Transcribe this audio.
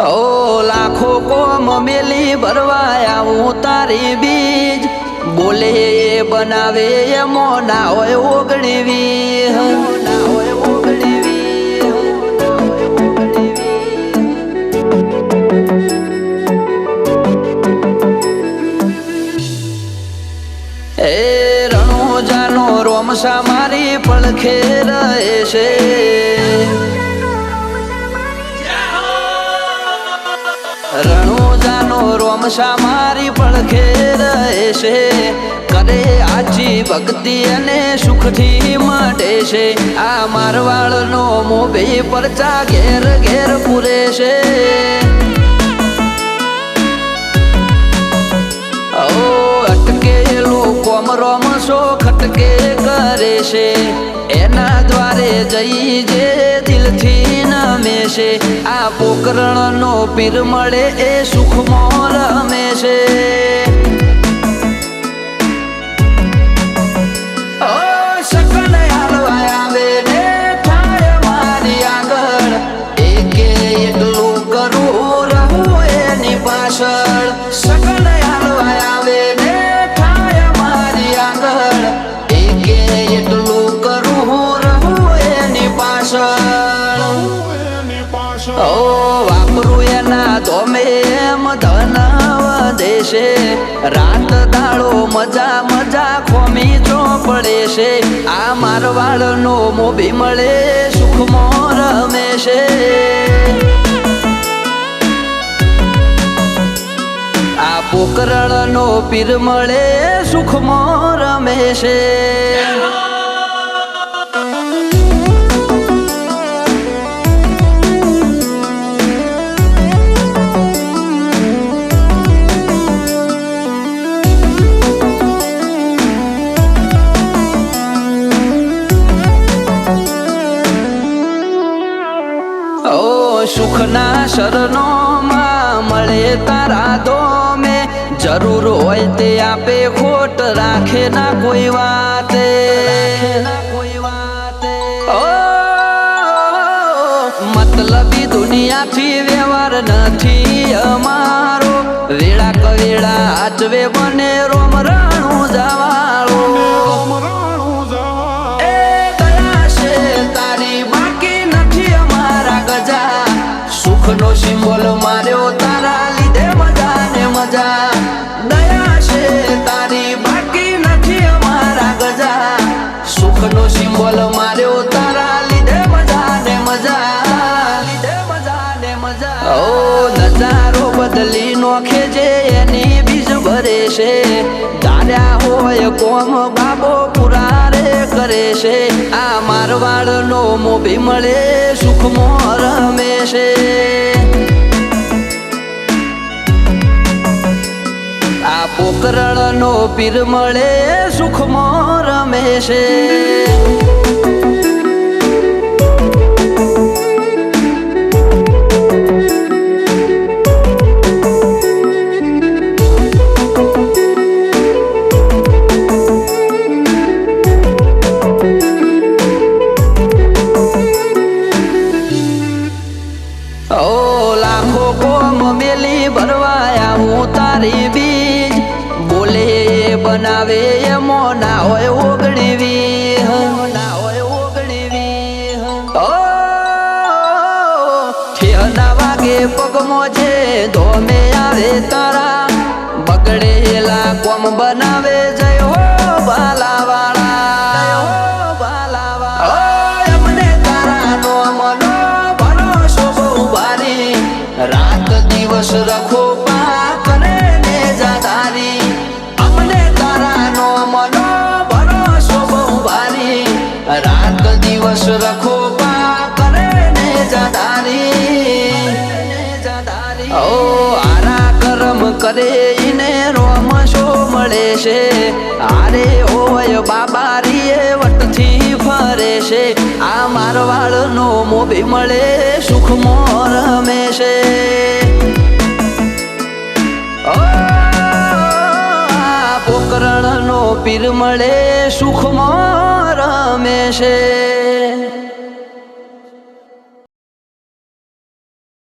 ઓ લાખો કોમ મેલી ભરવાયા હું તારી બીજ બોલે એ બનાવે એમો ના હોય ઓગણીવી ના હોય ઓગણીવી એ રણોજાનો રોમસા મારી પડખે રહે છે રણોજાનો રોમસા મારી પડખે રહે છે કરે આજી ભક્તિ અને સુખથી મળે છે આ મારવાડનો મોભી પરચા ઘેર ઘેર પૂરે છે ઓ અટકેલું કોમ રોમસો ખટકે કરે છે એના દ્વારે જઈ જે દિલથી નમે છે આ પોકરણનો પીર મળે એ સુખમાં રમે છે સકન હાલવા આવે ને થાય મારી આગળ એકે એકલું કરું રહું એની પાછળ સકન હાલવા આવે ને થાય મારી આગળ એકે એકલું કરું રહું એની પાછળ ઓ વાપરું એના ધોમે એમ ધન વધે છે રાત દાડો મજા મજા ખોમી ચોપડે છે આ મારવાડનો મોભી મળે સુખમાં રમે છે આ પોકરણનો પીર મળે સુખમાં રમે છે સુખના શરણો માં મળે તારા દોમે જરૂર હોય તે આપે ખોટ રાખે ના કોઈ વાતે મતલબી દુનિયાથી વ્યવહાર નથી અમારો વેળા કવેળા આચવે બને રોમ રાણું જવાળો સુખનો સિમ્બોલ માર્યો તારા લીધે મજા ને મજા દયા છે તારી બાકી નથી અમારા ગજા સુખનો સિમ્બોલ માર્યો તારા લીધે મજા ને મજા લીધે મજા ને મજા ઓ નજારો બદલી નોખે જે એની બીજ ભરે છે ધાર્યા હોય કોમ બાબો પુરા રે કરે છે આ મારવાડનો મોભી મળે સુખમાં રમે છે આ પોકરણનો પીર મળે સુખમાં રમે છે ભરવાયા હું તારી બીજ બોલે બનાવે એમો ના હોય ઓગણીવી ના હોય ઓગણીવી ઓ ઠેના વાગે પગમો છે ધોમે આવે તારા બગડેલા કોમ બનાવે જય હો બાલાવાળા એમને તારા નો મનો ભરોસો બહુ ભારી રાત દિવસ રખો પા કરે ને જાધારી અમને તારા નો મનો ભરોસો બહુ ભારી રાત દિવસ રખો પા કરે ને જાધારી ઓ આરા કરમ કરે ઈને રોમશો મળે છે આરે હોય બાબારી એ વટથી ફરે છે આ મારવાડનો મોભી મળે સુખમાં રમે છે આ પોકરણનો પીર મળે સુખમાં રમે છે